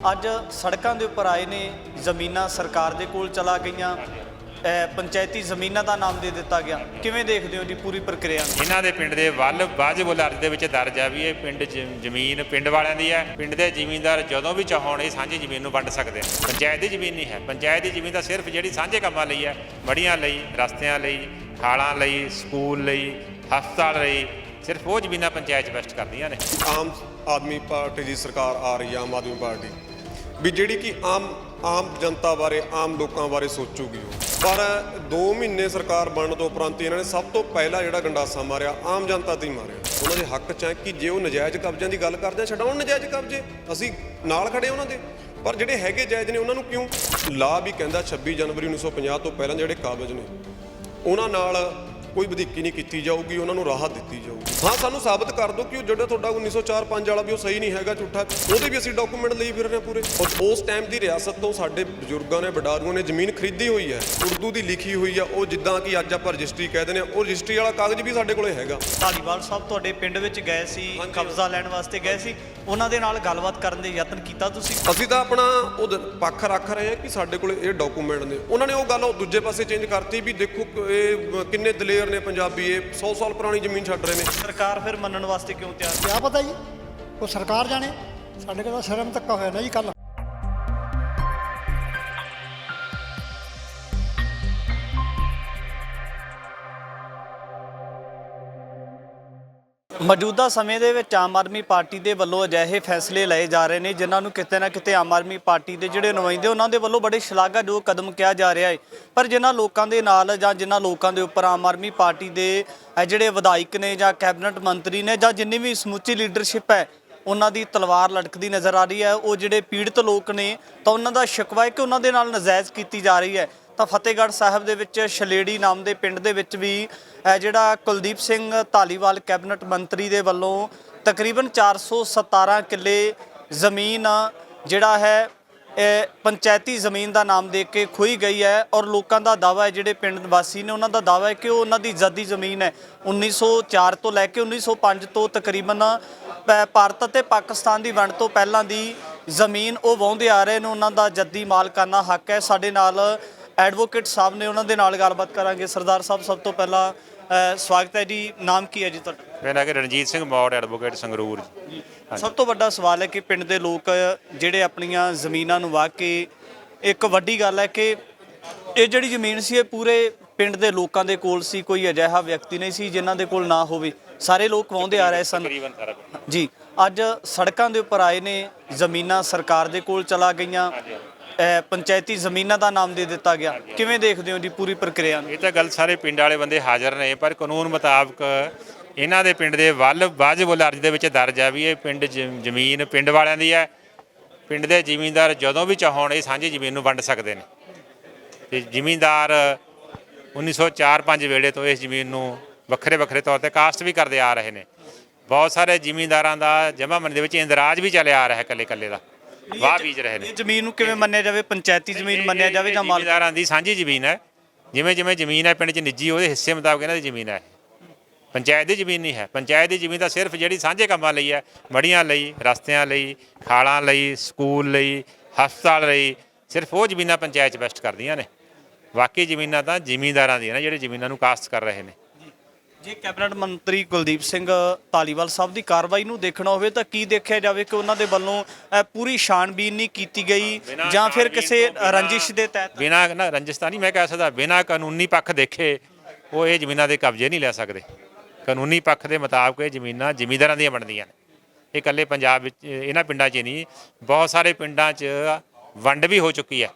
ਅੱਜ ਸੜਕਾਂ ਦੇ ਉੱਪਰ ਆਏ ਨੇ, ਜ਼ਮੀਨਾਂ ਸਰਕਾਰ ਦੇ ਕੋਲ ਚਲਾ ਗਈਆਂ, ਪੰਚਾਇਤੀ ਜ਼ਮੀਨਾਂ ਦਾ ਨਾਮ ਦੇ ਦਿੱਤਾ ਗਿਆ। ਕਿਵੇਂ ਦੇਖਦੇ ਹੋ ਜੀ ਪੂਰੀ ਪ੍ਰਕਿਰਿਆ? ਇਹਨਾਂ ਦੇ ਪਿੰਡ ਦੇ ਵੱਲ ਵਾਜਬ ਅਰਜ਼ ਦੇ ਵਿੱਚ ਦਰਜ ਹੈ ਵੀ ਇਹ ਪਿੰਡ ਜ਼ਮੀਨ ਪਿੰਡ ਵਾਲਿਆਂ ਦੀ ਹੈ। ਪਿੰਡ ਦੇ ਜ਼ਿਮੀਂਦਾਰ ਜਦੋਂ ਵੀ ਚਾਹਣ ਇਹ ਸਾਂਝੀ ਜ਼ਮੀਨ ਨੂੰ ਵੰਡ ਸਕਦੇ ਨੇ। ਪੰਚਾਇਤ ਦੀ ਜ਼ਮੀਨ ਨਹੀਂ ਹੈ। ਪੰਚਾਇਤ ਦੀ ਜ਼ਮੀਨ ਤਾਂ ਸਿਰਫ ਜਿਹੜੀ ਸਾਂਝੇ ਕੰਮਾਂ ਲਈ ਹੈ, ਮੜੀਆਂ ਲਈ, ਰਸਤਿਆਂ ਲਈ, ਖਾਲਾਂ ਲਈ, ਸਕੂਲ ਲਈ, ਹਸਪਤਾਲ ਲਈ, ਸਿਰਫ ਉਹ ਜ਼ਮੀਨਾਂ ਪੰਚਾਇਤ 'ਚ ਵੈਸਟ ਕਰਦੀਆਂ ਨੇ। ਆਮ ਆਦਮੀ ਪਾਰਟੀ ਦੀ ਸਰਕਾਰ ਆ ਰਹੀ ਹੈ, ਆਮ ਆਦਮੀ ਪਾਰਟੀ ਵੀ ਜਿਹੜੀ ਕਿ ਆਮ ਜਨਤਾ ਬਾਰੇ, ਆਮ ਲੋਕਾਂ ਬਾਰੇ ਸੋਚੂਗੀ ਉਹ। ਪਰ 2 ਮਹੀਨੇ ਸਰਕਾਰ ਬਣਨ ਤੋਂ ਉਪਰੰਤ ਇਹਨਾਂ ਨੇ ਸਭ ਤੋਂ ਪਹਿਲਾਂ ਜਿਹੜਾ ਗੰਡਾਸਾ ਮਾਰਿਆ ਆਮ ਜਨਤਾ ਤੇ ਹੀ ਮਾਰਿਆ। ਉਹਨਾਂ ਦੇ ਹੱਕ 'ਚ ਹੈ ਕਿ ਜੇ ਉਹ ਨਜਾਇਜ਼ ਕਬਜ਼ਿਆਂ ਦੀ ਗੱਲ ਕਰਦੇ ਆ, ਛਡਾਉਣ ਨਜਾਇਜ਼ ਕਬਜ਼ੇ, ਅਸੀਂ ਨਾਲ ਖੜੇ ਉਹਨਾਂ ਦੇ। ਪਰ ਜਿਹੜੇ ਹੈਗੇ ਜਾਇਜ਼ ਨੇ ਉਹਨਾਂ ਨੂੰ ਕਿਉਂ? ਲਾ ਵੀ ਕਹਿੰਦਾ 26 ਜਨਵਰੀ 1950 ਤੋਂ ਪਹਿਲਾਂ ਜਿਹੜੇ ਕਾਬਜ਼ ਨੇ ਉਹਨਾਂ ਨਾਲ ਕੋਈ ਵਧੀਕੀ ਨਹੀਂ ਕੀਤੀ ਜਾਊਗੀ, ਉਹਨਾਂ ਨੂੰ ਰਾਹਤ ਦਿੱਤੀ ਜਾਊਗੀ। ਹਾਂ, ਸਾਨੂੰ ਸਾਬਤ ਕਰ ਦਿਓ ਕਿ ਉਹ ਜਿਹੜਾ ਤੁਹਾਡਾ 1904-5 ਵਾਲਾ ਵੀ ਉਹ ਸਹੀ ਨਹੀਂ ਹੈਗਾ, ਝੂਠਾ, ਉਹਦੇ ਵੀ ਅਸੀਂ ਡਾਕੂਮੈਂਟ ਲਈ ਫਿਰ ਰਹੇ ਪੂਰੇ। ਉਸ ਟਾਈਮ ਦੀ ਰਿਆਸਤ ਤੋਂ ਸਾਡੇ ਬਜ਼ੁਰਗਾਂ ਨੇ, ਵਡਾਰੂਆਂ ਨੇ ਜ਼ਮੀਨ ਖਰੀਦੀ ਹੋਈ ਹੈ, ਉਰਦੂ ਦੀ ਲਿਖੀ ਹੋਈ ਆ। ਉਹ ਜਿੱਦਾਂ ਕਿ ਅੱਜ ਆਪਾਂ ਰਜਿਸਟਰੀ ਕਹਿ ਦਿੰਦੇ ਆ, ਉਹ ਰਜਿਸਟਰੀ ਵਾਲਾ ਕਾਗਜ਼ ਵੀ ਸਾਡੇ ਕੋਲੇ ਹੈਗਾ। ਧਾਲੀਵਾਲ ਸਾਹਿਬ ਤੁਹਾਡੇ ਪਿੰਡ ਵਿੱਚ ਗਏ ਸੀ, ਕਬਜ਼ਾ ਲੈਣ ਵਾਸਤੇ ਗਏ ਸੀ, ਉਹਨਾਂ ਦੇ ਨਾਲ ਗੱਲਬਾਤ ਕਰਨ ਦੇ ਯਤਨ ਕੀਤਾ ਤੁਸੀਂ? ਅਸੀਂ ਤਾਂ ਆਪਣਾ ਉਹ ਪੱਖ ਰੱਖ ਰਹੇ ਹਾਂ ਕਿ ਸਾਡੇ ਕੋਲੇ ਇਹ ਡਾਕੂਮੈਂਟ ਨੇ। ਉਹਨਾਂ ਨੇ ਉਹ ਗੱਲ ਉਹ ਦੂਜੇ ਪਾਸੇ ਚੇਂਜ ਕਰਤੀ ਵੀ ਦੇਖੋ ਇਹ ਕਿੰਨੇ ਦਲੇਰ ਨੇ ਪੰਜਾਬੀ, ਇਹ 100 ਸਾਲ ਪੁਰਾਣੀ ਜ਼ਮੀਨ ਛੱਡ ਰਹੇ ਨੇ। ਸਰਕਾਰ ਫਿਰ ਮੰਨਣ ਵਾਸਤੇ ਕਿਉਂ ਤਿਆਰ? ਕਿਆ ਪਤਾ ਜੀ, ਉਹ ਸਰਕਾਰ ਜਾਣੇ। ਸਾਡੇ ਕੋਲ ਤਾਂ ਸ਼ਰਮ ਧੱਕਾ ਹੋਇਆ ਨਾ ਜੀ ਕੱਲ੍ਹ। ਮੌਜੂਦਾ ਸਮੇਂ ਦੇ ਵਿੱਚ ਆਮ ਆਦਮੀ ਪਾਰਟੀ ਦੇ ਵੱਲੋਂ ਅਜਿਹੇ ਫੈਸਲੇ ਲਏ ਜਾ ਰਹੇ ਨੇ ਜਿਨ੍ਹਾਂ ਨੂੰ ਕਿਤੇ ਨਾ ਕਿਤੇ ਆਮ ਆਦਮੀ ਪਾਰਟੀ ਦੇ ਜਿਹੜੇ ਨੁਮਾਇੰਦੇ ਉਹਨਾਂ ਦੇ ਵੱਲੋਂ ਬੜੇ ਸ਼ਲਾਘਾਯੋਗ ਕਦਮ ਕਿਹਾ ਜਾ ਰਿਹਾ ਹੈ। ਪਰ ਜਿਨ੍ਹਾਂ ਲੋਕਾਂ ਦੇ ਨਾਲ ਜਾਂ ਜਿਨ੍ਹਾਂ ਲੋਕਾਂ ਦੇ ਉੱਪਰ ਆਮ ਆਦਮੀ ਪਾਰਟੀ ਦੇ ਜਿਹੜੇ ਵਿਧਾਇਕ ਨੇ ਜਾਂ ਕੈਬਨਿਟ ਮੰਤਰੀ ਨੇ ਜਾਂ ਜਿੰਨੀ ਵੀ ਸਮੁੱਚੀ ਲੀਡਰਸ਼ਿਪ ਹੈ, ਉਹਨਾਂ ਦੀ ਤਲਵਾਰ ਲਟਕਦੀ ਨਜ਼ਰ ਆ ਰਹੀ ਹੈ। ਉਹ ਜਿਹੜੇ ਪੀੜਤ ਲੋਕ ਨੇ ਤਾਂ ਉਹਨਾਂ ਦਾ ਸ਼ਿਕਵਾ ਹੈ ਕਿ ਉਹਨਾਂ ਦੇ ਨਾਲ ਨਜਾਇਜ਼ ਕੀਤੀ ਜਾ ਰਹੀ ਹੈ। ਤਾਂ ਫਤਿਹਗੜ੍ਹ ਸਾਹਿਬ ਦੇ ਵਿੱਚ ਛਲੇੜੀ ਨਾਮ ਦੇ ਪਿੰਡ ਦੇ ਵਿੱਚ ਵੀ ਜਿਹੜਾ ਕੁਲਦੀਪ ਸਿੰਘ ਧਾਲੀਵਾਲ ਕੈਬਨਿਟ ਮੰਤਰੀ ਦੇ ਵੱਲੋਂ ਤਕਰੀਬਨ 417 ਕਿੱਲੇ ਜ਼ਮੀਨ ਜਿਹੜਾ ਹੈ ਪੰਚਾਇਤੀ ਜ਼ਮੀਨ ਦਾ ਨਾਮ ਦੇ ਕੇ ਖੋਈ ਗਈ ਹੈ। ਔਰ ਲੋਕਾਂ ਦਾ ਦਾਅਵਾ ਹੈ, ਜਿਹੜੇ ਪਿੰਡ ਵਾਸੀ ਨੇ ਉਹਨਾਂ ਦਾ ਦਾਅਵਾ ਹੈ ਕਿ ਉਹ ਉਹਨਾਂ ਦੀ ਜੱਦੀ ਜ਼ਮੀਨ ਹੈ। 1904 ਤੋਂ ਲੈ ਕੇ 1905 ਤੋਂ ਤਕਰੀਬਨ ਭਾਰਤ ਅਤੇ ਪਾਕਿਸਤਾਨ ਦੀ ਵੰਡ ਤੋਂ ਪਹਿਲਾਂ ਦੀ ਜ਼ਮੀਨ ਉਹ ਵਾਹੁੰਦੇ ਆ ਰਹੇ ਨੇ। ਉਹਨਾਂ ਦਾ ਜੱਦੀ ਮਾਲਕਾਨਾ ਹੱਕ ਹੈ। ਸਾਡੇ ਨਾਲ ਐਡਵੋਕੇਟ ਸਾਹਿਬ ਨੇ, ਉਹਨਾਂ ਦੇ ਨਾਲ ਗੱਲਬਾਤ ਕਰਾਂਗੇ। ਸਰਦਾਰ ਸਾਹਿਬ, ਸਭ ਤੋਂ ਪਹਿਲਾਂ ਸਵਾਗਤ ਹੈ ਜੀ। ਨਾਮ ਕੀ ਹੈ ਜੀ ਤੁਹਾਡਾ? ਮੇਰਾ ਕਿ ਰਣਜੀਤ ਸਿੰਘ ਮੌੜ, ਐਡਵੋਕੇਟ ਸੰਗਰੂਰ ਜੀ। ਸਭ ਤੋਂ ਵੱਡਾ ਸਵਾਲ ਹੈ ਕਿ ਪਿੰਡ ਦੇ ਲੋਕ ਜਿਹੜੇ ਆਪਣੀਆਂ ਜ਼ਮੀਨਾਂ ਨੂੰ ਵਾਹ ਕੇ, ਇੱਕ ਵੱਡੀ ਗੱਲ ਹੈ ਕਿ ਇਹ ਜਿਹੜੀ ਜ਼ਮੀਨ ਸੀ ਇਹ ਪੂਰੇ ਪਿੰਡ ਦੇ ਲੋਕਾਂ ਦੇ ਕੋਲ ਸੀ। ਕੋਈ ਅਜਿਹਾ ਵਿਅਕਤੀ ਨਹੀਂ ਸੀ ਜਿਨ੍ਹਾਂ ਦੇ ਕੋਲ ਨਾ ਹੋਵੇ। ਸਾਰੇ ਲੋਕ ਵਾਹੁੰਦੇ ਆ ਰਹੇ ਸਨ ਜੀ। ਅੱਜ ਸੜਕਾਂ ਦੇ ਉੱਪਰ ਆਏ ਨੇ, ਜ਼ਮੀਨਾਂ ਸਰਕਾਰ ਦੇ ਕੋਲ ਚਲਾ ਗਈਆਂ, ਪੰਚਾਇਤੀ ਜ਼ਮੀਨਾਂ ਦਾ ਨਾਮ ਦੇ ਦਿੱਤਾ ਗਿਆ। ਕਿਵੇਂ ਦੇਖਦੇ ਹੋ ਜੀ ਪੂਰੀ ਪ੍ਰਕਿਰਿਆ ਨੂੰ? ਇਹ ਤਾਂ ਗੱਲ ਸਾਰੇ ਪਿੰਡ ਵਾਲੇ ਬੰਦੇ ਹਾਜ਼ਰ ਨੇ, ਪਰ ਕਾਨੂੰਨ ਮੁਤਾਬਕ ਇਹਨਾਂ ਦੇ ਪਿੰਡ ਦੇ ਵੱਲ ਵਾਜਬ ਅਰਜ਼ ਦੇ ਵਿੱਚ ਦਰਜ ਹੈ ਵੀ ਇਹ ਪਿੰਡ ਜ਼ਮੀਨ ਪਿੰਡ ਵਾਲਿਆਂ ਦੀ ਹੈ। ਪਿੰਡ ਦੇ ਜ਼ਿਮੀਂਦਾਰ ਜਦੋਂ ਵੀ ਚਾਹਣ ਇਹ ਸਾਂਝੀ ਜ਼ਮੀਨ ਨੂੰ ਵੰਡ ਸਕਦੇ ਨੇ। ਤੇ ਜ਼ਿਮੀਂਦਾਰ 1904-5 ਵੇਲੇ ਤੋਂ ਇਸ ਜ਼ਮੀਨ ਨੂੰ ਵੱਖਰੇ ਵੱਖਰੇ ਤੌਰ ਤੇ ਕਾਸਟ ਵੀ ਕਰਦੇ ਆ ਰਹੇ ਨੇ। ਬਹੁਤ ਸਾਰੇ ਜ਼ਿਮੀਂਦਾਰਾਂ ਦਾ ਜਮ੍ਹਾਂਬੰਦੀ ਦੇ ਵਿੱਚ ਇੰਦਰਾਜ ਵੀ ਚੱਲਿਆ ਆ ਰਿਹਾ, ਇਕੱਲੇ ਇਕੱਲੇ ਦਾ ਵਾਹ ਬੀਜ ਰਹੇ ਨੇ। ਇਹ ਜ਼ਮੀਨ ਨੂੰ ਕਿਵੇਂ ਮੰਨਿਆ ਜਾਵੇ? ਪੰਚਾਇਤੀ ਜ਼ਮੀਨ ਮੰਨਿਆ ਜਾਵੇ ਜਾਂ ਜ਼ਿਮੀਂਦਾਰਾਂ ਦੀ ਸਾਂਝੀ ਜ਼ਮੀਨ ਹੈ? ਜਿਵੇਂ ਜਿਵੇਂ ਜ਼ਮੀਨ ਹੈ ਪਿੰਡ 'ਚ ਨਿੱਜੀ, ਉਹਦੇ ਹਿੱਸੇ ਮੁਤਾਬਕ ਇਹਨਾਂ ਦੀ ਜ਼ਮੀਨ ਹੈ। ਪੰਚਾਇਤ ਦੀ ਜ਼ਮੀਨ ਨਹੀਂ ਹੈ। ਪੰਚਾਇਤ ਦੀ ਜ਼ਮੀਨ ਤਾਂ ਸਿਰਫ ਜਿਹੜੀ ਸਾਂਝੇ ਕੰਮਾਂ ਲਈ ਹੈ, ਮੜੀਆਂ ਲਈ, ਰਸਤਿਆਂ ਲਈ, ਖਾਲਾਂ ਲਈ, ਸਕੂਲ ਲਈ, ਹਸਪਤਾਲ ਲਈ, ਸਿਰਫ ਉਹ ਜ਼ਮੀਨਾਂ ਪੰਚਾਇਤ 'ਚ ਵੈਸਟ ਕਰਦੀਆਂ ਨੇ। ਬਾਕੀ ਜ਼ਮੀਨਾਂ ਤਾਂ ਜ਼ਿਮੀਂਦਾਰਾਂ ਦੀਆਂ ਨੇ, ਜਿਹੜੇ ਜ਼ਮੀਨਾਂ ਨੂੰ ਕਾਸਤ ਕਰ ਰਹੇ ਨੇ। ਜੇ ਕੈਬਨਿਟ ਮੰਤਰੀ ਕੁਲਦੀਪ ਸਿੰਘ ਧਾਲੀਵਾਲ ਸਾਹਿਬ ਦੀ ਕਾਰਵਾਈ ਨੂੰ ਦੇਖਣਾ ਹੋਵੇ ਤਾਂ ਕੀ ਦੇਖਿਆ ਜਾਵੇ ਕਿ ਉਹਨਾਂ ਦੇ ਵੱਲੋਂ ਪੂਰੀ ਛਾਣਬੀਨ ਨਹੀਂ ਕੀਤੀ ਗਈ ਜਾਂ ਫਿਰ ਕਿਸੇ ਰੰਜਿਸ਼ ਦੇ ਤਹਿਤ? ਬਿਨਾਂ ਨਾ ਰੰਜਿਸ਼ ਤਾਂ ਨਹੀਂ ਮੈਂ ਕਹਿ ਸਕਦਾ, ਬਿਨਾਂ ਕਾਨੂੰਨੀ ਪੱਖ ਦੇਖੇ ਉਹ ਇਹ ਜ਼ਮੀਨਾਂ ਦੇ ਕਬਜ਼ੇ ਨਹੀਂ ਲੈ ਸਕਦੇ। ਕਾਨੂੰਨੀ ਪੱਖ ਦੇ ਮੁਤਾਬਕ ਇਹ ਜ਼ਮੀਨਾਂ ਜ਼ਿਮੀਂਦਾਰਾਂ ਦੀਆਂ ਬਣਦੀਆਂ ਨੇ। ਇਹ ਇਕੱਲੇ ਪੰਜਾਬ ਵਿੱਚ ਇਹਨਾਂ ਪਿੰਡਾਂ 'ਚ ਨਹੀਂ, ਬਹੁਤ ਸਾਰੇ ਪਿੰਡਾਂ 'ਚ ਵੰਡ ਵੀ ਹੋ ਚੁੱਕੀ ਹੈ।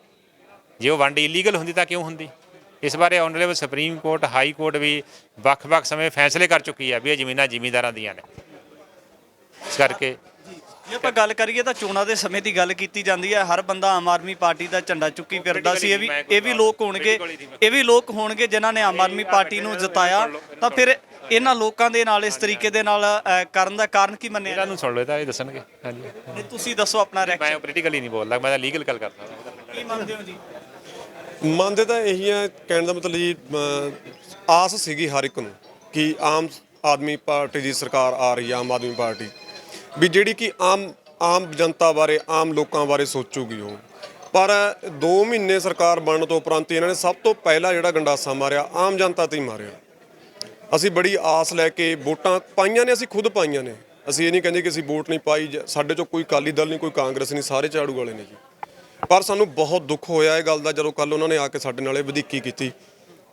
ਜੇ ਉਹ ਵੰਡ ਇਲੀਗਲ ਹੁੰਦੀ ਤਾਂ ਕਿਉਂ ਹੁੰਦੀ? ਇਸ ਬਾਰੇ honourable supreme court, high court ਵੀ ਵੱਖ-ਵੱਖ ਸਮੇਂ ਫੈਸਲੇ ਕਰ ਚੁੱਕੀ ਹੈ ਵੀ ਇਹ ਜ਼ਮੀਨਾਂ ਜ਼ਿਮੀਂਦਾਰਾਂ ਦੀਆਂ ਨੇ। ਇਸ ਕਰਕੇ ਜੇ ਆਪਾਂ ਗੱਲ ਕਰੀਏ ਤਾਂ ਚੋਣਾਂ ਦੇ ਸਮੇਂ ਦੀ ਗੱਲ ਕੀਤੀ ਜਾਂਦੀ ਹੈ। ਹਰ ਬੰਦਾ ਆਮ ਆਦਮੀ ਪਾਰਟੀ ਦਾ ਝੰਡਾ ਚੁੱਕੀ ਫਿਰਦਾ ਸੀ। ਇਹ ਵੀ ਲੋਕ ਹੋਣਗੇ ਜਿਨ੍ਹਾਂ ਨੇ ਆਮ ਆਦਮੀ ਪਾਰਟੀ ਨੂੰ ਜਿਤਾਇਆ। ਤਾਂ ਫਿਰ ਇਹਨਾਂ ਲੋਕਾਂ ਦੇ ਨਾਲ ਇਸ ਤਰੀਕੇ ਦੇ ਨਾਲ ਕਰਨ ਦਾ ਕਾਰਨ ਕੀ ਮੰਨਿਆ? ਇਹਨਾਂ ਨੂੰ ਸੁਣ ਲਓ ਤਾਂ ਇਹ ਦੱਸਣਗੇ। ਹਾਂਜੀ, ਨਹੀਂ ਤੁਸੀਂ ਦੱਸੋ ਆਪਣਾ ਰਿਐਕਸ਼ਨ। ਮੈਂ ਪੋਲੀਟੀਕਲੀ ਨਹੀਂ ਬੋਲਦਾ, ਮੈਂ ਤਾਂ ਲੀਗਲ ਗੱਲ ਕਰਦਾ। ਕੀ ਮੰਨਦੇ ਹੋ ਜੀ? ਮੰਨਦੇ ਤਾਂ ਇਹੀ ਆ, ਕਹਿਣ ਦਾ ਮਤਲਬ ਜੀ ਆਸ ਸੀਗੀ ਹਰ ਇੱਕ ਨੂੰ ਕਿ ਆਮ ਆਦਮੀ ਪਾਰਟੀ ਦੀ ਸਰਕਾਰ ਆ ਰਹੀ ਹੈ, ਆਮ ਆਦਮੀ ਪਾਰਟੀ ਵੀ ਜਿਹੜੀ ਕਿ ਆਮ ਜਨਤਾ ਬਾਰੇ ਆਮ ਲੋਕਾਂ ਬਾਰੇ ਸੋਚੂਗੀ ਉਹ। ਪਰ 2 ਮਹੀਨੇ ਸਰਕਾਰ ਬਣਨ ਤੋਂ ਉਪਰੰਤ ਇਹਨਾਂ ਨੇ ਸਭ ਤੋਂ ਪਹਿਲਾਂ ਜਿਹੜਾ ਗੰਡਾਸਾ ਮਾਰਿਆ ਆਮ ਜਨਤਾ ਤੇ ਹੀ ਮਾਰਿਆ। ਅਸੀਂ ਬੜੀ ਆਸ ਲੈ ਕੇ ਵੋਟਾਂ ਪਾਈਆਂ ਨੇ, ਅਸੀਂ ਖੁਦ ਪਾਈਆਂ ਨੇ। ਅਸੀਂ ਇਹ ਨਹੀਂ ਕਹਿੰਦੇ ਕਿ ਅਸੀਂ ਵੋਟ ਨਹੀਂ ਪਾਈ, ਸਾਡੇ 'ਚੋਂ ਕੋਈ ਅਕਾਲੀ ਦਲ ਨਹੀਂ, ਕੋਈ ਕਾਂਗਰਸ ਨਹੀਂ, ਸਾਰੇ ਝਾੜੂ ਵਾਲੇ ਨੇ ਜੀ। ਪਰ ਸਾਨੂੰ ਬਹੁਤ ਦੁੱਖ ਹੋਇਆ ਇਹ ਗੱਲ ਦਾ ਜਦੋਂ ਕੱਲ ਉਹਨਾਂ ਨੇ ਆ ਕੇ ਸਾਡੇ ਨਾਲ ਇਹ ਵਧੀਕੀ ਕੀਤੀ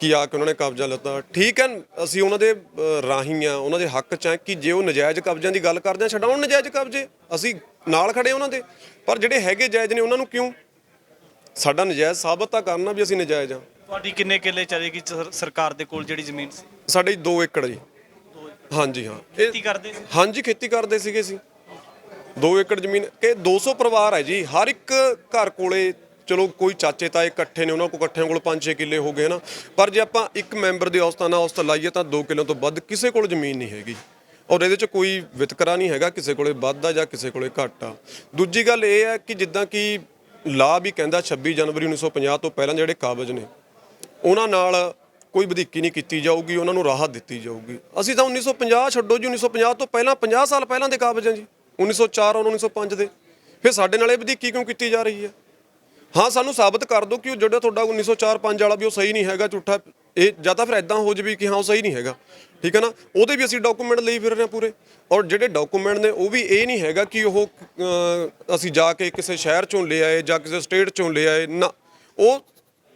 ਕਿ ਆ ਕੇ ਉਹਨਾਂ ਨੇ ਕਬਜ਼ਾ ਲਿੱਤਾ। ਠੀਕ ਹੈ, ਅਸੀਂ ਉਹਨਾਂ ਦੇ ਰਾਹੀਂ ਆ, ਉਹਨਾਂ ਦੇ ਹੱਕ 'ਚ ਆ ਕਿ ਜੇ ਉਹ ਨਜਾਇਜ਼ ਕਬਜ਼ਿਆਂ ਦੀ ਗੱਲ ਕਰਦੇ ਆ ਛਡਾਉਣ ਨਜਾਇਜ਼ ਕਬਜ਼ੇ, ਅਸੀਂ ਨਾਲ ਖੜੇ ਉਹਨਾਂ ਦੇ। ਪਰ ਜਿਹੜੇ ਹੈਗੇ ਜਾਇਜ਼ ਨੇ ਉਹਨਾਂ ਨੂੰ ਕਿਉਂ? ਸਾਡਾ ਨਜਾਇਜ਼ ਸਾਬਤ ਤਾਂ ਕਰਨਾ ਵੀ ਅਸੀਂ ਨਜਾਇਜ਼ ਆ। ਤੁਹਾਡੀ ਕਿੰਨੇ ਕਿੱਲੇ ਚਲੇਗੀ ਸਰਕਾਰ ਦੇ ਕੋਲ ਜਿਹੜੀ ਜ਼ਮੀਨ ਸੀ? ਸਾਡੇ 2 ਏਕੜ ਜੀ। ਹਾਂਜੀ ਹਾਂ, ਖੇਤੀ ਕਰਦੇ ਸੀ? ਹਾਂਜੀ ਖੇਤੀ ਕਰਦੇ ਸੀਗੇ ਅਸੀਂ। 2 ਏਕੜ ਜ਼ਮੀਨ ਕਿ 200 ਪਰਿਵਾਰ ਹੈ ਜੀ, ਹਰ ਇੱਕ ਘਰ ਕੋਲੇ। ਚਲੋ ਕੋਈ ਚਾਚੇ ਤਾਏ ਇਕੱਠੇ ਨੇ, ਉਹਨਾਂ ਕੋਲ ਇਕੱਠਿਆਂ ਕੋਲ 5-6 ਕਿੱਲੇ ਹੋ ਗਏ ਨਾ। ਪਰ ਜੇ ਆਪਾਂ ਇੱਕ ਮੈਂਬਰ ਦੀ ਔਸਤ ਨਾਲ ਔਸਤ ਲਾਈਏ ਤਾਂ 2 ਕਿੱਲਿਆਂ ਤੋਂ ਵੱਧ ਕਿਸੇ ਕੋਲ ਜ਼ਮੀਨ ਨਹੀਂ ਹੈਗੀ। ਔਰ ਇਹਦੇ 'ਚ ਕੋਈ ਵਿਤਕਰਾ ਨਹੀਂ ਹੈਗਾ ਕਿਸੇ ਕੋਲੇ ਵੱਧ ਆ ਜਾਂ ਕਿਸੇ ਕੋਲੇ ਘੱਟ ਆ। ਦੂਜੀ ਗੱਲ ਇਹ ਹੈ ਕਿ ਜਿੱਦਾਂ ਕਿ ਲਾ ਵੀ ਕਹਿੰਦਾ 26 ਜਨਵਰੀ 1950 ਤੋਂ ਪਹਿਲਾਂ ਜਿਹੜੇ ਕਾਬਜ਼ ਨੇ ਉਹਨਾਂ ਨਾਲ ਕੋਈ ਵਧੀਕੀ ਨਹੀਂ ਕੀਤੀ ਜਾਊਗੀ, ਉਹਨਾਂ ਨੂੰ ਰਾਹਤ ਦਿੱਤੀ ਜਾਊਗੀ। ਅਸੀਂ ਤਾਂ 1950 ਛੱਡੋ ਜੀ, 1950 ਤੋਂ ਪਹਿਲਾਂ 50 ਸਾਲ ਪਹਿਲਾਂ ਦੇ ਕਾਬਜ਼ ਹਾਂ ਜੀ, 1904 ਔਰ 1905 ਦੇ। ਫਿਰ ਸਾਡੇ ਨਾਲ ਇਹ ਵਧੀਕੀ ਕਿਉਂ ਕੀਤੀ ਜਾ ਰਹੀ ਹੈ? ਹਾਂ, ਸਾਨੂੰ ਸਾਬਤ ਕਰ ਦਿਓ ਕਿ ਉਹ ਜਿਹੜਾ ਤੁਹਾਡਾ 1904-5 ਵਾਲਾ ਵੀ ਉਹ ਸਹੀ ਨਹੀਂ ਹੈਗਾ, ਝੂਠਾ। ਇਹ ਜਾਂ ਤਾਂ ਫਿਰ ਇਦਾਂ ਹੋ ਜਾਵੇ ਕਿ ਹਾਂ ਉਹ ਸਹੀ ਨਹੀਂ ਹੈਗਾ, ਠੀਕ ਹੈ ਨਾ। ਉਹਦੇ ਵੀ ਅਸੀਂ ਡਾਕੂਮੈਂਟ ਲਈ ਫਿਰ ਰਹੇ ਹਾਂ ਪੂਰੇ। ਔਰ ਜਿਹੜੇ ਡਾਕੂਮੈਂਟ ਨੇ ਉਹ ਵੀ ਇਹ ਨਹੀਂ ਹੈਗਾ ਕਿ ਉਹ ਅਸੀਂ ਜਾ ਕੇ ਕਿਸੇ ਸ਼ਹਿਰ ਚੋਂ ਲੈ ਆਏ ਜਾਂ ਕਿਸੇ ਸਟੇਟ ਚੋਂ ਲੈ ਆਏ ਨਾ। ਉਹ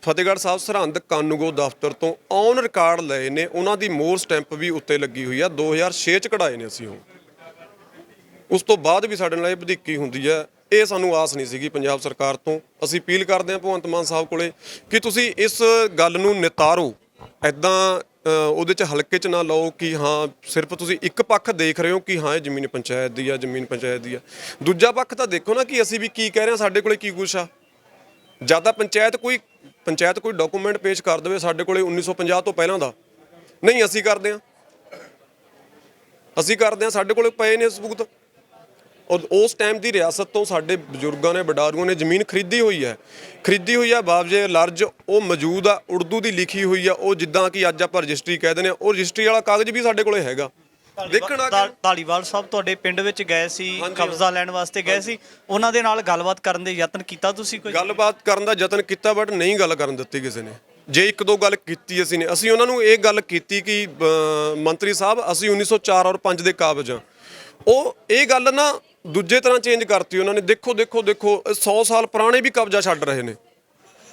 ਫਤਿਹਗੜ੍ਹ ਸਾਹਿਬ ਸਰਹੰਦ ਕਾਨੂੰਗੋ ਦਫ਼ਤਰ ਤੋਂ ਔਨ ਰਿਕਾਰਡ ਲਏ ਨੇ। ਉਹਨਾਂ ਦੀ ਮੋਹਰ ਸਟੈਂਪ ਵੀ ਉੱਤੇ ਲੱਗੀ ਹੋਈ ਆ। 2006 ਚ ਕਢਾਏ ਨੇ ਅਸੀਂ ਉਹ। ਉਸ ਤੋਂ ਬਾਅਦ ਵੀ ਸਾਡੇ ਨਾਲ ਇਹ ਵਧੀਕੀ ਹੁੰਦੀ ਹੈ। ਇਹ ਸਾਨੂੰ ਆਸ ਨਹੀਂ ਸੀਗੀ ਪੰਜਾਬ ਸਰਕਾਰ ਤੋਂ। ਅਸੀਂ ਅਪੀਲ ਕਰਦੇ ਹਾਂ ਭਗਵੰਤ ਮਾਨ ਸਾਹਿਬ ਕੋਲੇ ਕਿ ਤੁਸੀਂ ਇਸ ਗੱਲ ਨੂੰ ਨਿਤਾਰੋ। ਇੱਦਾਂ ਉਹਦੇ 'ਚ ਹਲਕੇ 'ਚ ਨਾ ਲਓ ਕਿ ਹਾਂ ਸਿਰਫ ਤੁਸੀਂ ਇੱਕ ਪੱਖ ਦੇਖ ਰਹੇ ਹੋ ਕਿ ਹਾਂ ਇਹ ਜ਼ਮੀਨ ਪੰਚਾਇਤ ਦੀ ਆ, ਜ਼ਮੀਨ ਪੰਚਾਇਤ ਦੀ ਆ। ਦੂਜਾ ਪੱਖ ਤਾਂ ਦੇਖੋ ਨਾ ਕਿ ਅਸੀਂ ਵੀ ਕੀ ਕਹਿ ਰਹੇ ਹਾਂ, ਸਾਡੇ ਕੋਲੇ ਕੀ ਕੁਛ ਆ। ਜ਼ਿਆਦਾ ਪੰਚਾਇਤ ਕੋਈ ਡਾਕੂਮੈਂਟ ਪੇਸ਼ ਕਰ ਦੇਵੇ ਸਾਡੇ ਕੋਲੇ 1950 ਤੋਂ ਪਹਿਲਾਂ ਦਾ, ਨਹੀਂ ਅਸੀਂ ਕਰਦੇ ਹਾਂ, ਸਾਡੇ ਕੋਲੇ ਪਏ ਨੇ ਸਬੂਤ। ਔਰ ਉਸ ਟਾਈਮ ਦੀ ਰਿਆਸਤ ਤੋਂ ਸਾਡੇ ਬਜ਼ੁਰਗਾਂ ਨੇ, ਵਡਾਰੂਆਂ ਨੇ ਜ਼ਮੀਨ ਖਰੀਦੀ ਹੋਈ ਹੈ ਬਾਵਜੇ ਲਰਜ ਉਹ ਮੌਜੂਦ ਆ, ਉਰਦੂ ਦੀ ਲਿਖੀ ਹੋਈ ਆ। ਉਹ ਜਿੱਦਾਂ ਕਿ ਅੱਜ ਆਪਾਂ ਰਜਿਸਟਰੀ ਕਹਿ ਦਿੰਦੇ ਆ, ਉਹ ਰਜਿਸਟਰੀ ਵਾਲਾ ਕਾਗਜ਼ ਵੀ ਸਾਡੇ ਕੋਲੇ ਹੈਗਾ। ਧਾਲੀਵਾਲ ਸਾਹਿਬ ਤੁਹਾਡੇ ਪਿੰਡ ਵਿੱਚ ਗਏ ਸੀ, ਕਬਜ਼ਾ ਲੈਣ ਵਾਸਤੇ ਗਏ ਸੀ, ਉਹਨਾਂ ਦੇ ਨਾਲ ਗੱਲਬਾਤ ਕਰਨ ਦੇ ਯਤਨ ਕੀਤਾ ਤੁਸੀਂ? ਕੋਈ ਗੱਲਬਾਤ ਕਰਨ ਦਾ ਯਤਨ ਕੀਤਾ ਬਟ ਨਹੀਂ ਗੱਲ ਕਰਨ ਦਿੱਤੀ ਕਿਸੇ ਨੇ। ਜੇ 1-2 ਗੱਲ ਕੀਤੀ ਅਸੀਂ ਉਹਨਾਂ ਨੂੰ ਇਹ ਗੱਲ ਕੀਤੀ ਕਿ ਮੰਤਰੀ ਸਾਹਿਬ ਅਸੀਂ 1904 ਔਰ 5 ਦੇ ਕਾਬਜ਼ ਆ। ਉਹ ਇਹ ਗੱਲ ਨਾ ਦੂਜੇ ਤਰ੍ਹਾਂ ਚੇਂਜ ਕਰਤੀ ਉਹਨਾਂ ਨੇ। ਦੇਖੋ 100 ਸਾਲ ਪੁਰਾਣੇ ਵੀ ਕਬਜ਼ਾ ਛੱਡ ਰਹੇ ਨੇ।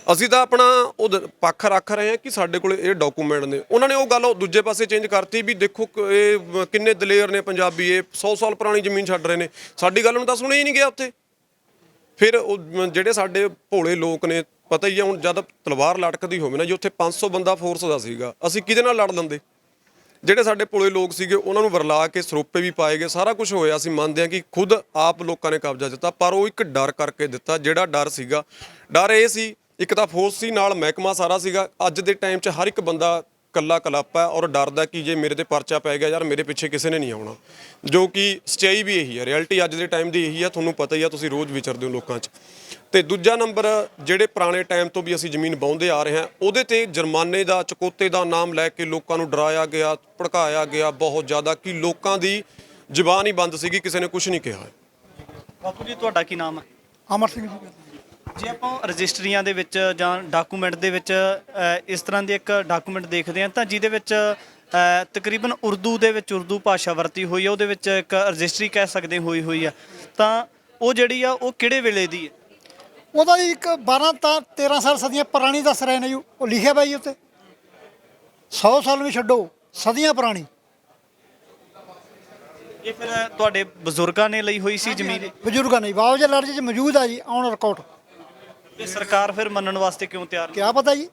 ਅਸੀਂ ਤਾਂ ਆਪਣਾ ਉਹ ਪੱਖ ਰੱਖ ਰਹੇ ਹਾਂ ਕਿ ਸਾਡੇ ਕੋਲ ਇਹ ਡਾਕੂਮੈਂਟ ਨੇ। ਉਹਨਾਂ ਨੇ ਉਹ ਗੱਲ ਦੂਜੇ ਪਾਸੇ ਚੇਂਜ ਕਰਤੀ ਵੀ ਦੇਖੋ ਇਹ ਕਿੰਨੇ ਦਲੇਰ ਨੇ ਪੰਜਾਬੀ, ਇਹ 100 ਸਾਲ ਪੁਰਾਣੀ ਜ਼ਮੀਨ ਛੱਡ ਰਹੇ ਨੇ। ਸਾਡੀ ਗੱਲ ਨੂੰ ਤਾਂ ਸੁਣਿਆ ਹੀ ਨਹੀਂ ਗਿਆ ਉੱਥੇ। ਫਿਰ ਉਹ ਜਿਹੜੇ ਸਾਡੇ ਭੋਲੇ ਲੋਕ ਨੇ, ਪਤਾ ਹੀ ਆ ਹੁਣ ਜਦ ਤਲਵਾਰ ਲਟਕਦੀ ਹੋਵੇ ਨਾ ਜੀ, ਉੱਥੇ 500 ਬੰਦਾ ਫੋਰਸ ਦਾ ਸੀਗਾ, ਅਸੀਂ ਕਿਹਦੇ ਨਾਲ ਲੜ ਲੈਂਦੇ? ਜਿਹੜੇ ਸਾਡੇ ਭੋਲੇ ਲੋਕ ਸੀਗੇ ਉਹਨਾਂ ਨੂੰ ਵਰਲਾ ਕੇ ਸਰੋਪੇ ਵੀ ਪਾਏ ਗਏ, ਸਾਰਾ ਕੁਝ ਹੋਇਆ। ਅਸੀਂ ਮੰਨਦੇ ਹਾਂ ਕਿ ਖੁਦ ਆਪ ਲੋਕਾਂ ਨੇ ਕਬਜ਼ਾ ਦਿੱਤਾ, ਪਰ ਉਹ ਇੱਕ ਡਰ ਕਰਕੇ ਦਿੱਤਾ। ਜਿਹੜਾ ਡਰ ਸੀਗਾ, ਡਰ ਇਹ ਸੀ ਇੱਕ ਤਾਂ ਫੋਰਸ ਸੀ, ਨਾਲ ਮਹਿਕਮਾ ਸਾਰਾ ਸੀਗਾ। ਅੱਜ ਦੇ ਟਾਈਮ 'ਚ ਹਰ ਇੱਕ ਬੰਦਾ ਕੱਲਾ ਕਲੱਪ ਹੈ ਔਰ ਡਰਦਾ ਕਿ ਜੇ ਮੇਰੇ ਤੇ ਪਰਚਾ ਪੈ ਗਿਆ ਯਾਰ ਮੇਰੇ ਪਿੱਛੇ ਕਿਸੇ ਨੇ ਨਹੀਂ ਆਉਣਾ, ਜੋ ਕਿ ਸੱਚਾਈ ਵੀ ਇਹੀ ਹੈ। ਰਿਐਲਿਟੀ ਅੱਜ ਦੇ ਟਾਈਮ ਦੀ ਇਹੀ ਆ, ਤੁਹਾਨੂੰ ਪਤਾ ਹੀ ਆ, ਤੁਸੀਂ ਰੋਜ਼ ਵਿਚਰਦੇ ਹੋ ਲੋਕਾਂ 'ਚ। ਤੇ ਦੂਜਾ ਨੰਬਰ, ਜਿਹੜੇ ਪੁਰਾਣੇ ਟਾਈਮ ਤੋਂ ਵੀ ਅਸੀਂ ਜ਼ਮੀਨ ਵਾਹੁੰਦੇ ਆ ਰਹੇ ਹਾਂ, ਉਹਦੇ ਤੇ ਜੁਰਮਾਨੇ ਦਾ, ਚੁਕੌਤੇ ਦਾ ਨਾਮ ਲੈ ਕੇ ਲੋਕਾਂ ਨੂੰ ਡਰਾਇਆ ਗਿਆ, ਭੜਕਾਇਆ ਗਿਆ ਬਹੁਤ ਜ਼ਿਆਦਾ ਕਿ ਲੋਕਾਂ ਦੀ ਜ਼ੁਬਾਨ ਹੀ ਬੰਦ ਸੀਗੀ, ਕਿਸੇ ਨੇ ਕੁਝ ਨਹੀਂ ਕਿਹਾ। ਬਾਪੂ ਜੀ ਤੁਹਾਡਾ ਕੀ ਨਾਮ ਹੈ? ਅਮਰ ਸਿੰਘ ਜੀ। ਜੇ ਆਪਾਂ ਰਜਿਸਟਰੀਆਂ ਦੇ ਵਿੱਚ ਜਾਂ ਡਾਕੂਮੈਂਟ ਦੇ ਵਿੱਚ ਇਸ ਤਰ੍ਹਾਂ ਦੇ ਇੱਕ ਡਾਕੂਮੈਂਟ ਦੇਖਦੇ ਹਾਂ ਤਾਂ ਜਿਹਦੇ ਵਿੱਚ ਤਕਰੀਬਨ ਉਰਦੂ ਦੇ ਵਿੱਚ ਉਰਦੂ ਭਾਸ਼ਾ ਵਰਤੀ ਹੋਈ ਹੈ, ਉਹਦੇ ਵਿੱਚ ਇੱਕ ਰਜਿਸਟਰੀ ਕਹਿ ਸਕਦੇ ਹੋਈ ਆ, ਤਾਂ ਉਹ ਜਿਹੜੀ ਆ ਉਹ ਕਿਹੜੇ ਵੇਲੇ ਦੀ ਹੈ? ਉਹਦਾ ਜੀ ਇੱਕ 12 ਤਾਂ 13 ਸਾਲ ਸਦੀਆਂ ਪੁਰਾਣੀ ਦੱਸ ਰਹੇ ਨੇ ਜੀ। ਉਹ ਲਿਖਿਆ ਬਾਈ ਉੱਤੇ 100 ਸਾਲ ਵੀ ਛੱਡੋ, ਸਦੀਆਂ ਪੁਰਾਣੀ। ਇਹ ਫਿਰ ਤੁਹਾਡੇ ਬਜ਼ੁਰਗਾਂ ਨੇ ਲਈ ਹੋਈ ਸੀ ਜ਼ਮੀਨ? ਬਜ਼ੁਰਗਾਂ ਨਹੀਂ, ਬਾਵਜੂਦ ਲਰਜ 'ਚ ਮੌਜੂਦ ਆ ਜੀ, ਔਨ ਰਿਕਾਰਡ। ਇਹ ਸਰਕਾਰ ਫਿਰ ਮੰਨਣ ਵਾਸਤੇ ਕਿਉਂ ਤਿਆਰ? ਕਿਆ ਪਤਾ ਜੀ,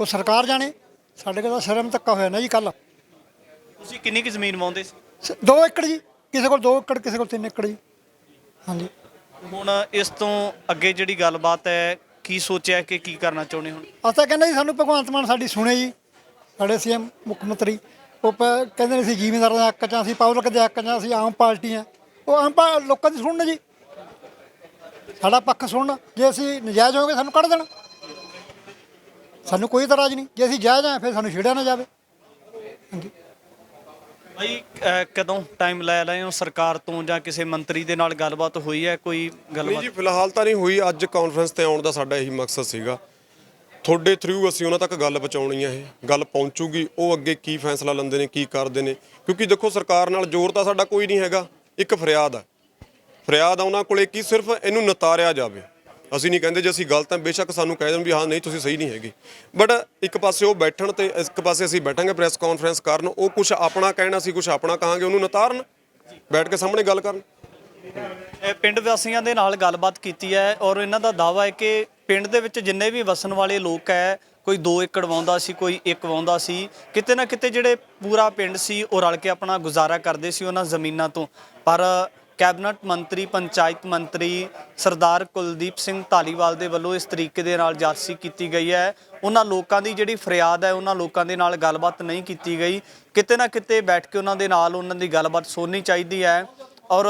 ਉਹ ਸਰਕਾਰ ਜਾਣੇ। ਸਾਡੇ ਕੋਲ ਤਾਂ ਸ਼ਰਮ ਧੱਕਾ ਹੋਇਆ ਨਾ ਜੀ ਕੱਲ। ਤੁਸੀਂ ਕਿੰਨੀ ਕੁ ਜ਼ਮੀਨ ਵਾਹੁੰਦੇ ਸੀ? 2 ਏਕੜ ਜੀ, ਕਿਸੇ ਕੋਲ 2 ਏਕੜ, ਕਿਸੇ ਕੋਲ 3 ਏਕੜ ਜੀ। ਹਾਂਜੀ। ਹੁਣ ਇਸ ਤੋਂ ਅੱਗੇ ਜਿਹੜੀ ਗੱਲਬਾਤ ਹੈ, ਕੀ ਸੋਚਿਆ ਕਿ ਕੀ ਕਰਨਾ ਚਾਹੁੰਦੇ ਹੁਣ? ਅਸੀਂ ਤਾਂ ਕਹਿੰਦੇ ਜੀ ਸਾਨੂੰ ਭਗਵੰਤ ਮਾਨ ਸਾਡੀ ਸੁਣੇ ਜੀ, ਸਾਡੇ ਸੀਐਮ ਮੁੱਖ ਮੰਤਰੀ। ਉਹ ਕਹਿੰਦੇ ਨੇ ਅਸੀਂ ਜ਼ਿਮੀਂਦਾਰਾਂ ਦੇ ਹੱਕ 'ਚ, ਅਸੀਂ ਪਬਲਿਕ ਦੇ ਹੱਕ 'ਚ, ਅਸੀਂ ਆਮ ਪਾਰਟੀ ਹਾਂ। ਉਹ ਆਮ ਲੋਕਾਂ ਦੀ ਸੁਣਨ ਜੀ, ਸਾਡਾ ਪੱਖ ਸੁਣਨ। ਜੇ ਅਸੀਂ ਨਜਾਇਜ਼ ਹੋਵਾਂਗੇ ਸਾਨੂੰ ਕੱਢ ਦੇਣਾ, ਸਾਨੂੰ ਕੋਈ ਇਤਰਾਜ਼ ਨਹੀਂ। ਜੇ ਅਸੀਂ ਜਾਇਜ਼ ਹਾਂ ਫਿਰ ਸਾਨੂੰ ਛੇੜਿਆ ਨਾ ਜਾਵੇ। ਹਾਂਜੀ। ਭਾਈ ਕਦੋਂ ਟਾਈਮ ਲੈ ਰਹੇ ਹੋ ਸਰਕਾਰ ਤੋਂ ਜਾਂ ਕਿਸੇ ਮੰਤਰੀ ਦੇ ਨਾਲ ਗੱਲਬਾਤ ਹੋਈ ਹੈ ਕੋਈ ਨਹੀਂ ਗੱਲਬਾਤ? ਜੀ ਫਿਲਹਾਲ ਤਾਂ ਨਹੀਂ ਹੋਈ। ਅੱਜ ਕਾਨਫਰੰਸ ਤੇ ਆਉਣ ਦਾ ਸਾਡਾ ਇਹੀ ਮਕਸਦ ਸੀਗਾ। ਤੁਹਾਡੇ ਥਰੂ ਅਸੀਂ ਉਹਨਾਂ ਤੱਕ ਗੱਲ ਪਹੁੰਚਾਉਣੀ ਹੈ। ਇਹ ਗੱਲ ਪਹੁੰਚੂਗੀ, ਉਹ ਅੱਗੇ ਕੀ ਫੈਸਲਾ ਲੈਂਦੇ ਨੇ, ਕੀ ਕਰਦੇ ਨੇ। ਕਿਉਂਕਿ ਦੇਖੋ ਸਰਕਾਰ ਨਾਲ ਜ਼ੋਰ ਤਾਂ ਸਾਡਾ ਕੋਈ ਨਹੀਂ ਹੈਗਾ, ਇੱਕ ਫਰਿਆਦ ਹੈ। ਫਰਿਆਦ ਆ ਉਹਨਾਂ ਕੋਲੇ ਕਿ ਸਿਰਫ ਇਹਨੂੰ ਨਿਤਾਰਿਆ ਜਾਵੇ। ਅਸੀਂ ਨਹੀਂ ਕਹਿੰਦੇ ਜੇ ਅਸੀਂ ਗਲਤ ਹਾਂ, ਬੇਸ਼ੱਕ ਸਾਨੂੰ ਕਹਿ ਦੇਣ ਵੀ ਹਾਂ ਨਹੀਂ ਤੁਸੀਂ ਸਹੀ ਨਹੀਂ ਹੈਗੇ, ਬਟ ਇੱਕ ਪਾਸੇ ਉਹ ਬੈਠਣ ਤੇ ਇੱਕ ਪਾਸੇ ਅਸੀਂ ਬੈਠਾਂਗੇ ਪ੍ਰੈਸ ਕਾਨਫਰੰਸ ਕਰਨ, ਉਹ ਕੁਝ ਆਪਣਾ ਕਹਿਣਾ, ਅਸੀਂ ਕੁਝ ਆਪਣਾ ਕਹਾਂਗੇ, ਉਹਨੂੰ ਨਿਤਾਰਨ, ਬੈਠ ਕੇ ਸਾਹਮਣੇ ਗੱਲ ਕਰਨ। ਪਿੰਡ ਵਾਸੀਆਂ ਦੇ ਨਾਲ ਗੱਲਬਾਤ ਕੀਤੀ ਹੈ ਔਰ ਇਹਨਾਂ ਦਾ ਦਾਅਵਾ ਹੈ ਕਿ ਪਿੰਡ ਦੇ ਵਿੱਚ ਜਿੰਨੇ ਵੀ ਵਸਣ ਵਾਲੇ ਲੋਕ ਹੈ, ਕੋਈ 2 ਏਕੜ ਵਾਹੁੰਦਾ ਸੀ, ਕੋਈ 1 ਵਾਹੁੰਦਾ ਸੀ, ਕਿਤੇ ਨਾ ਕਿਤੇ ਜਿਹੜੇ ਪੂਰਾ ਪਿੰਡ ਸੀ ਉਹ ਰਲ ਕੇ ਆਪਣਾ ਗੁਜ਼ਾਰਾ ਕਰਦੇ ਸੀ ਉਹਨਾਂ ਜ਼ਮੀਨਾਂ ਤੋਂ। ਪਰ ਕੈਬਨਿਟ ਮੰਤਰੀ, ਪੰਚਾਇਤ ਮੰਤਰੀ ਸਰਦਾਰ ਕੁਲਦੀਪ ਸਿੰਘ ਧਾਲੀਵਾਲ ਦੇ ਵੱਲੋਂ ਇਸ ਤਰੀਕੇ ਦੇ ਨਾਲ ਜਾਸੂਸੀ ਕੀਤੀ ਗਈ ਹੈ। ਉਹਨਾਂ ਲੋਕਾਂ ਦੀ ਜਿਹੜੀ ਫਰਿਆਦ ਹੈ, ਉਹਨਾਂ ਲੋਕਾਂ ਦੇ ਨਾਲ ਗੱਲਬਾਤ ਨਹੀਂ ਕੀਤੀ ਗਈ। ਕਿਤੇ ਨਾ ਕਿਤੇ ਬੈਠ ਕੇ ਉਹਨਾਂ ਦੇ ਨਾਲ ਉਹਨਾਂ ਦੀ ਗੱਲਬਾਤ ਸੁਣਨੀ ਚਾਹੀਦੀ ਹੈ। ਔਰ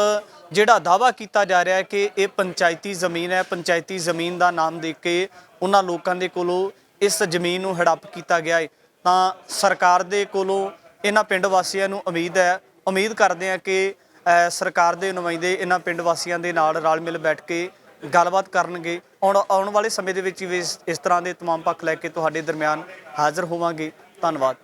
ਜਿਹੜਾ ਦਾਅਵਾ ਕੀਤਾ ਜਾ ਰਿਹਾ ਹੈ ਕਿ ਇਹ ਪੰਚਾਇਤੀ ਜ਼ਮੀਨ ਹੈ, ਪੰਚਾਇਤੀ ਜ਼ਮੀਨ ਦਾ ਨਾਮ ਦੇ ਕੇ ਉਹਨਾਂ ਲੋਕਾਂ ਦੇ ਕੋਲੋਂ ਇਸ ਜ਼ਮੀਨ ਨੂੰ ਹੜੱਪ ਕੀਤਾ ਗਿਆ ਹੈ, ਤਾਂ ਸਰਕਾਰ ਦੇ ਕੋਲੋਂ ਇਹਨਾਂ ਪਿੰਡ ਵਾਸੀਆਂ ਨੂੰ ਉਮੀਦ ਕਰਦੇ ਆ ਕਿ ਸਰਕਾਰ ਦੇ ਨੁਮਾਇੰਦੇ ਇਹਨਾਂ ਪਿੰਡ ਵਾਸੀਆਂ ਦੇ ਨਾਲ ਰਲ ਮਿਲ ਬੈਠ ਕੇ ਗੱਲਬਾਤ ਕਰਨਗੇ। ਆਉਣ ਵਾਲੇ ਸਮੇਂ ਦੇ ਵਿੱਚ ਵੀ ਇਸ ਤਰ੍ਹਾਂ ਦੇ ਤਮਾਮ ਪੱਖ ਲੈ ਕੇ ਤੁਹਾਡੇ ਦਰਮਿਆਨ ਹਾਜ਼ਰ ਹੋਵਾਂਗੇ। ਧੰਨਵਾਦ।